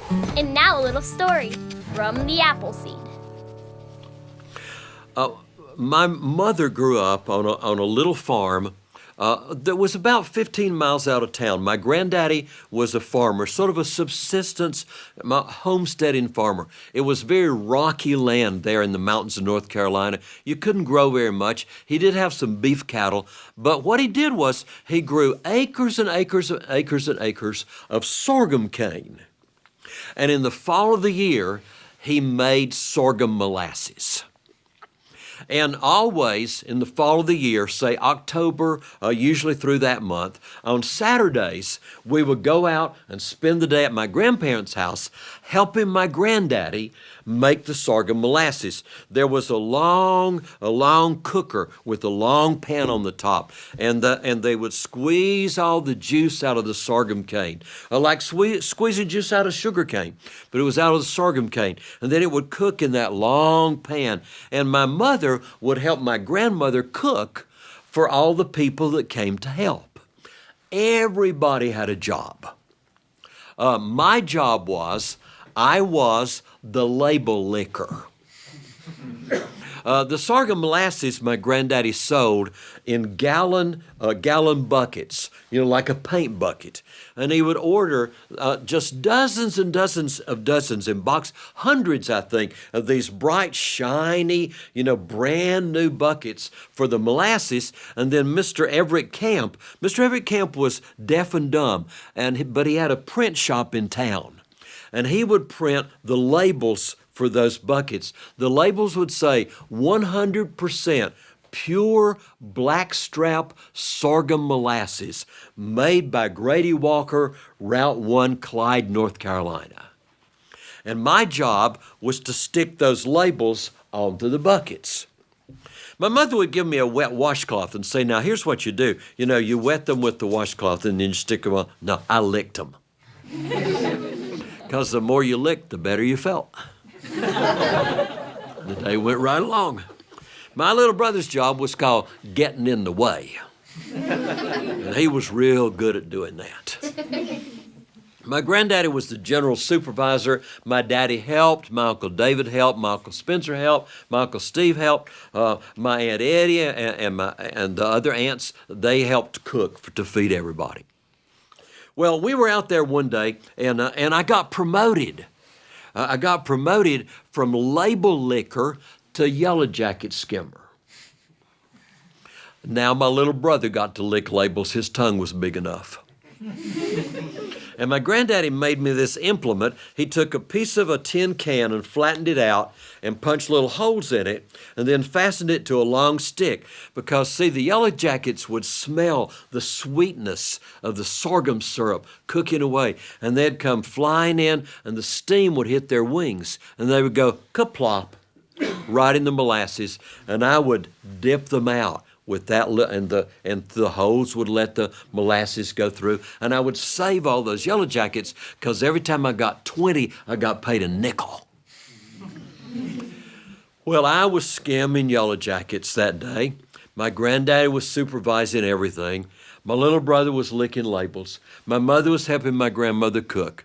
And now a little story from the apple seed. My mother grew up on a little farm that was about 15 miles out of town. My granddaddy was a farmer, sort of a subsistence, homesteading farmer. It was very rocky land there in the mountains of North Carolina. You couldn't grow very much. He did have some beef cattle, but what he did was he grew acres and acres and acres and acres of sorghum cane. And in the fall of the year, he made sorghum molasses. And always in the fall of the year, say October, usually through that month, on Saturdays, we would go out and spend the day at my grandparents' house helping my granddaddy make the sorghum molasses. There was a long cooker with a long pan on the top, and they would squeeze all the juice out of the sorghum cane, like squeezing juice out of sugar cane, but it was out of the sorghum cane, and then it would cook in that long pan. And my mother would help my grandmother cook for all the people that came to help. Everybody had a job. My job was, I was the label licker. The sorghum molasses my granddaddy sold in gallon buckets, like a paint bucket. And he would order just dozens and dozens in box, hundreds, I think, of these bright, shiny, brand new buckets for the molasses. And then Mr. Everett Camp was deaf and dumb, but he had a print shop in town. And he would print the labels for those buckets. The labels would say 100% pure blackstrap sorghum molasses made by Grady Walker, Route 1, Clyde, North Carolina. And my job was to stick those labels onto the buckets. My mother would give me a wet washcloth and say, now here's what you do. You wet them with the washcloth and then you stick them on. No, I licked them. Because the more you licked, the better you felt. The day went right along. My little brother's job was called getting in the way. And he was real good at doing that. My granddaddy was the general supervisor. My daddy helped. My Uncle David helped. My Uncle Spencer helped. My Uncle Steve helped. My Aunt Eddie and the other aunts, they helped cook to feed everybody. Well, we were out there one day, and I got promoted. I got promoted from label licker to yellow jacket skimmer. Now my little brother got to lick labels. His tongue was big enough. And my granddaddy made me this implement. He took a piece of a tin can and flattened it out and punched little holes in it and then fastened it to a long stick because, see, the yellow jackets would smell the sweetness of the sorghum syrup cooking away, and they'd come flying in and the steam would hit their wings and they would go kaplop right in the molasses, and I would dip them out with that, and the holes would let the molasses go through. And I would save all those yellow jackets because every time I got 20, I got paid a nickel. Well, I was skimming yellow jackets that day. My granddaddy was supervising everything. My little brother was licking labels. My mother was helping my grandmother cook.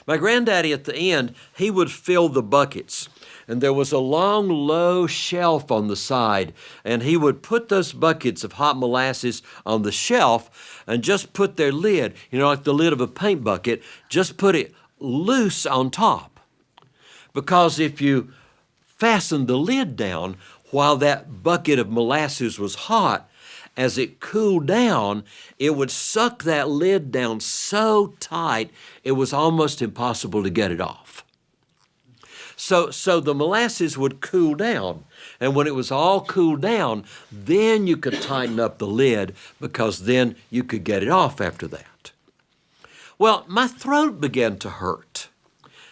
My granddaddy at the end, he would fill the buckets. And there was a long, low shelf on the side, and he would put those buckets of hot molasses on the shelf and just put their lid, like the lid of a paint bucket, just put it loose on top. Because if you fastened the lid down while that bucket of molasses was hot, as it cooled down, it would suck that lid down so tight it was almost impossible to get it off. So the molasses would cool down, and when it was all cooled down, then you could tighten up the lid because then you could get it off after that. Well, my throat began to hurt.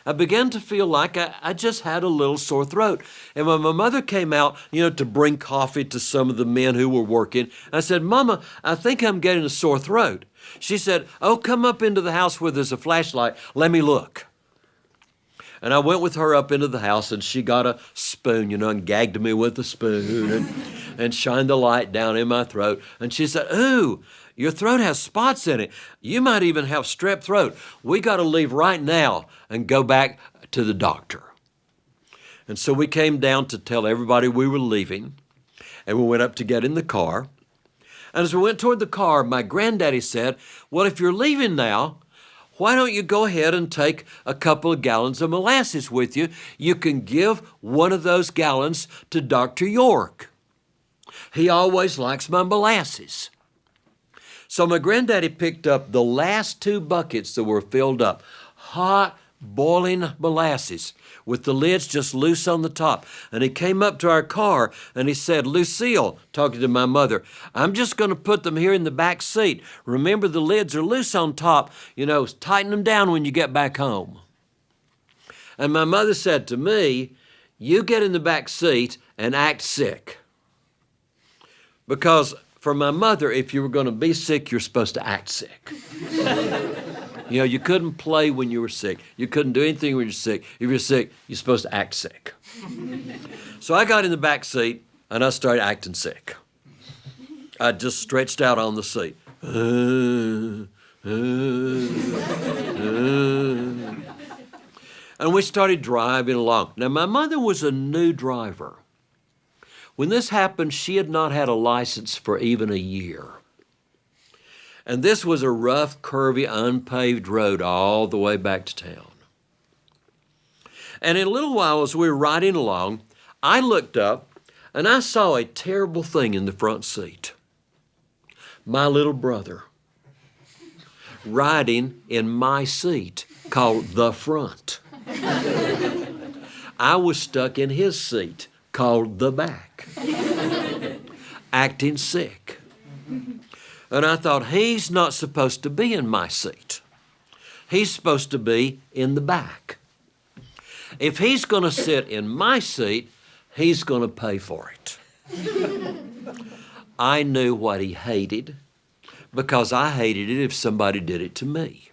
I began to feel like I just had a little sore throat. And when my mother came out, to bring coffee to some of the men who were working, I said, Mama, I think I'm getting a sore throat. She said, oh, come up into the house where there's a flashlight. Let me look. And I went with her up into the house, and she got a spoon, and gagged me with a spoon and shined the light down in my throat. And she said, ooh, Your throat has spots in it. You might even have strep throat. We got to leave right now and go back to the doctor. And so we came down to tell everybody we were leaving, and we went up to get in the car. And as we went toward the car, my granddaddy said, well, if you're leaving now, why don't you go ahead and take a couple of gallons of molasses with you? You can give one of those gallons to Dr. York. He always likes my molasses. So my granddaddy picked up the last 2 buckets that were filled up, hot, boiling molasses with the lids just loose on the top. And he came up to our car and he said, Lucille, talking to my mother, I'm just going to put them here in the back seat. Remember, the lids are loose on top. Tighten them down when you get back home. And my mother said to me, you get in the back seat and act sick. Because for my mother, if you were going to be sick, you're supposed to act sick. You couldn't play when you were sick. You couldn't do anything when you're sick. If you're sick, you're supposed to act sick. So I got in the back seat, and I started acting sick. I just stretched out on the seat. And we started driving along. Now, my mother was a new driver. When this happened, she had not had a license for even a year. And this was a rough, curvy, unpaved road all the way back to town. And in a little while, as we were riding along, I looked up and I saw a terrible thing in the front seat. My little brother riding in my seat called the front. I was stuck in his seat called the back, acting sick. And I thought, he's not supposed to be in my seat. He's supposed to be in the back. If he's going to sit in my seat, he's going to pay for it. I knew what he hated because I hated it if somebody did it to me.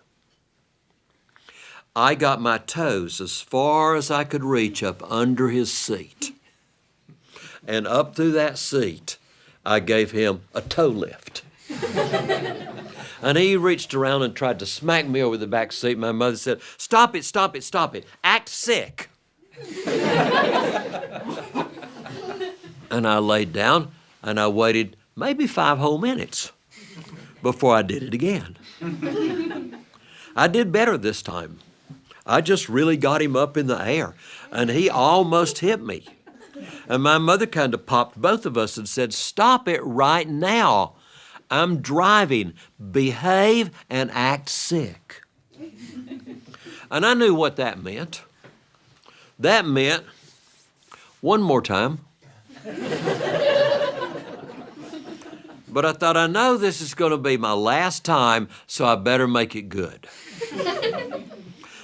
I got my toes as far as I could reach up under his seat. And up through that seat, I gave him a toe lift. And he reached around and tried to smack me over the back seat. My mother said, stop it, stop it, stop it. Act sick. And I laid down and I waited maybe 5 whole minutes before I did it again. I did better this time. I just really got him up in the air and he almost hit me. And my mother kind of popped both of us and said, stop it right now. I'm driving. Behave and act sick. And I knew what that meant. That meant, one more time. But I thought, I know this is going to be my last time, so I better make it good.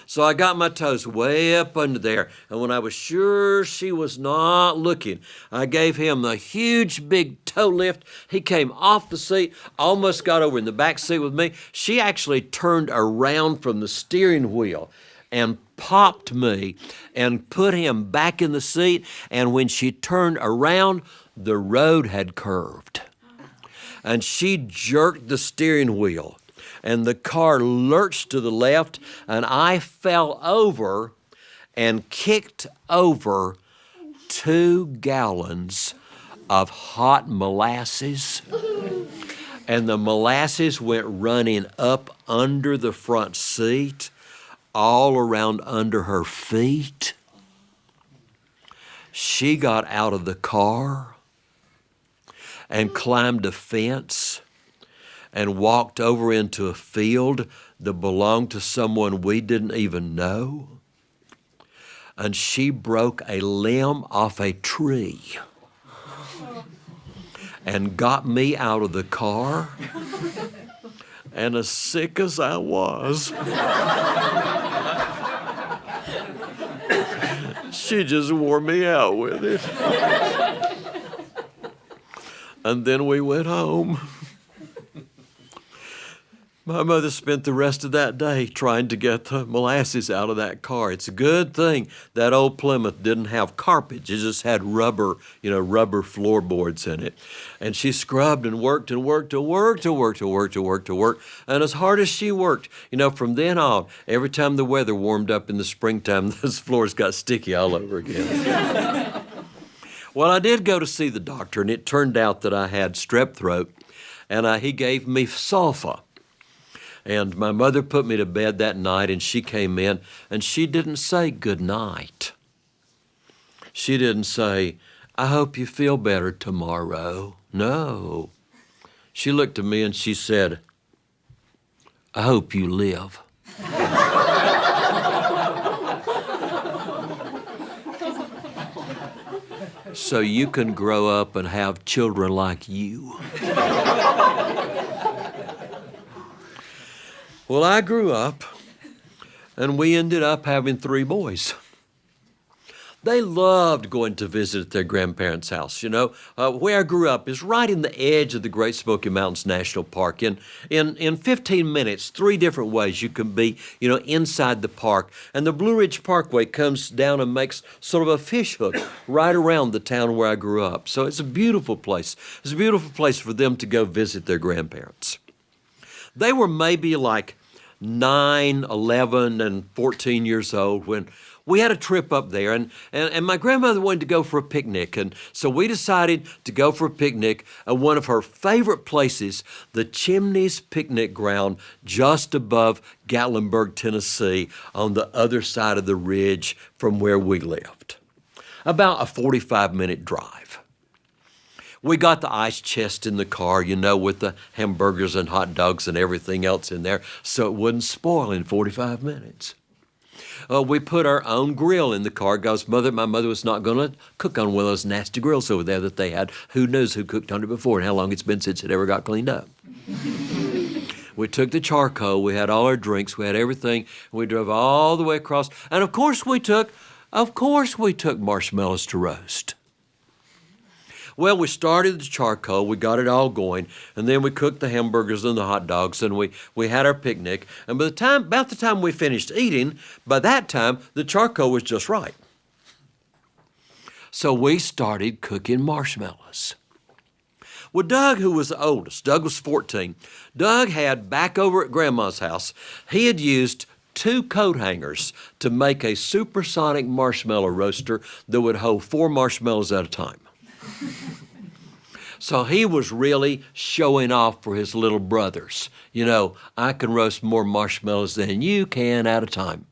So I got my toes way up under there, and when I was sure she was not looking, I gave him a huge big toe lift. He came off the seat, almost got over in the back seat with me. She actually turned around from the steering wheel and popped me and put him back in the seat, and when she turned around, the road had curved. And she jerked the steering wheel. And the car lurched to the left, and I fell over and kicked over 2 gallons of hot molasses. And the molasses went running up under the front seat, all around under her feet. She got out of the car and climbed a fence and walked over into a field that belonged to someone we didn't even know. And she broke a limb off a tree and got me out of the car. And as sick as I was, she just wore me out with it. And then we went home. My mother spent the rest of that day trying to get the molasses out of that car. It's a good thing that old Plymouth didn't have carpet. It just had rubber, rubber floorboards in it. And she scrubbed and worked and worked and worked and worked and worked and worked and worked. And as hard as she worked, from then on, every time the weather warmed up in the springtime, those floors got sticky all over again. Well, I did go to see the doctor, and it turned out that I had strep throat, and he gave me sulfa. And my mother put me to bed that night, and she came in, and she didn't say good night. She didn't say, I hope you feel better tomorrow. No. She looked at me and she said, I hope you live. So you can grow up and have children like you. Well, I grew up, and we ended up having 3 boys. They loved going to visit their grandparents' house. Where I grew up is right in the edge of the Great Smoky Mountains National Park. In 15 minutes, 3 different ways you can be, inside the park. And the Blue Ridge Parkway comes down and makes sort of a fish hook right around the town where I grew up. So it's a beautiful place. It's a beautiful place for them to go visit their grandparents. They were maybe like 9, 11, and 14 years old when we had a trip up there, and my grandmother wanted to go for a picnic, and so we decided to go for a picnic at one of her favorite places, the Chimneys Picnic Ground, just above Gatlinburg, Tennessee, on the other side of the ridge from where we lived. About a 45-minute drive. We got the ice chest in the car, with the hamburgers and hot dogs and everything else in there, so it wouldn't spoil in 45 minutes. We put our own grill in the car because my mother was not going to cook on one of those nasty grills over there that they had. Who knows who cooked on it before and how long it's been since it ever got cleaned up. We took the charcoal, we had all our drinks, we had everything, and we drove all the way across. And of course we took marshmallows to roast. Well, we started the charcoal, we got it all going, and then we cooked the hamburgers and the hot dogs, and we had our picnic. And about the time we finished eating, by that time, the charcoal was just right. So we started cooking marshmallows. Well, Doug, who was the oldest, Doug was 14, Doug had, back over at Grandma's house, he had used 2 coat hangers to make a supersonic marshmallow roaster that would hold 4 marshmallows at a time. So he was really showing off for his little brothers. I can roast more marshmallows than you can at a time.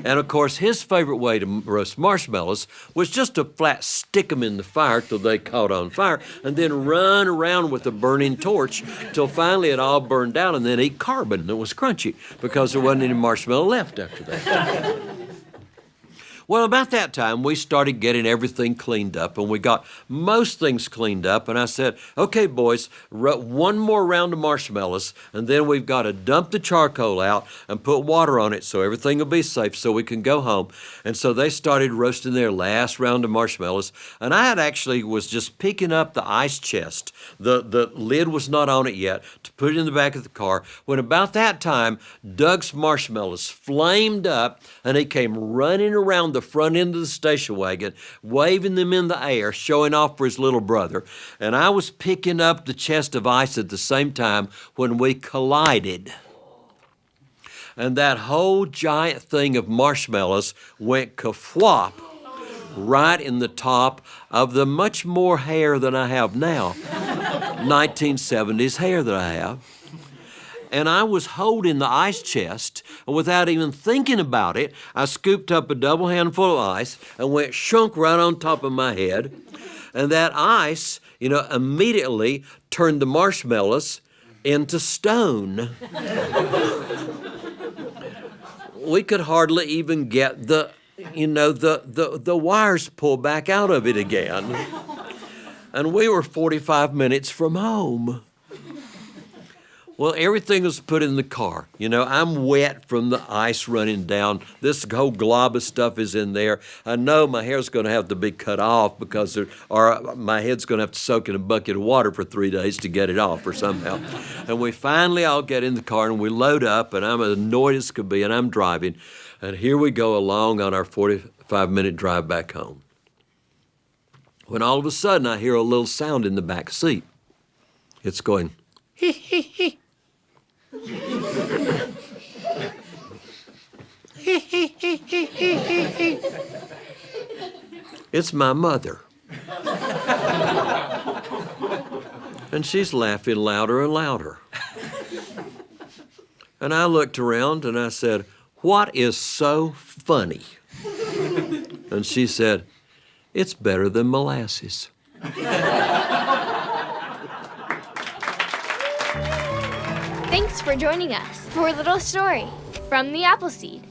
And of course, his favorite way to roast marshmallows was just to flat stick them in the fire till they caught on fire and then run around with a burning torch till finally it all burned out and then eat carbon that was crunchy because there wasn't any marshmallow left after that. Well, about that time, we started getting everything cleaned up, and we got most things cleaned up, and I said, okay, boys, one more round of marshmallows, and then we've got to dump the charcoal out and put water on it so everything will be safe so we can go home. And so they started roasting their last round of marshmallows, and I was just picking up the ice chest. The lid was not on it yet, to put it in the back of the car, when about that time, Doug's marshmallows flamed up, and he came running around the front end of the station wagon, waving them in the air, showing off for his little brother. And I was picking up the chest of ice at the same time when we collided. And that whole giant thing of marshmallows went kafwop right in the top of the much more hair than I have now, 1970s hair that I have. And I was holding the ice chest, and without even thinking about it, I scooped up a double handful of ice and went shunk right on top of my head. And that ice, immediately turned the marshmallows into stone. We could hardly even get the wires pulled back out of it again. And we were 45 minutes from home. Well, everything was put in the car. You know, I'm wet from the ice running down. This whole glob of stuff is in there. I know my hair's going to have to be cut off or my head's going to have to soak in a bucket of water for 3 days to get it off or somehow. And we finally all get in the car and we load up, and I'm as annoyed as could be, and I'm driving. And here we go along on our 45-minute drive back home. When all of a sudden I hear a little sound in the back seat. It's going, hee, hee, hee. It's my mother. And she's laughing louder and louder. And I looked around and I said, "What is so funny?" And she said, "It's better than molasses." Thanks for joining us for a little story from the Appleseed.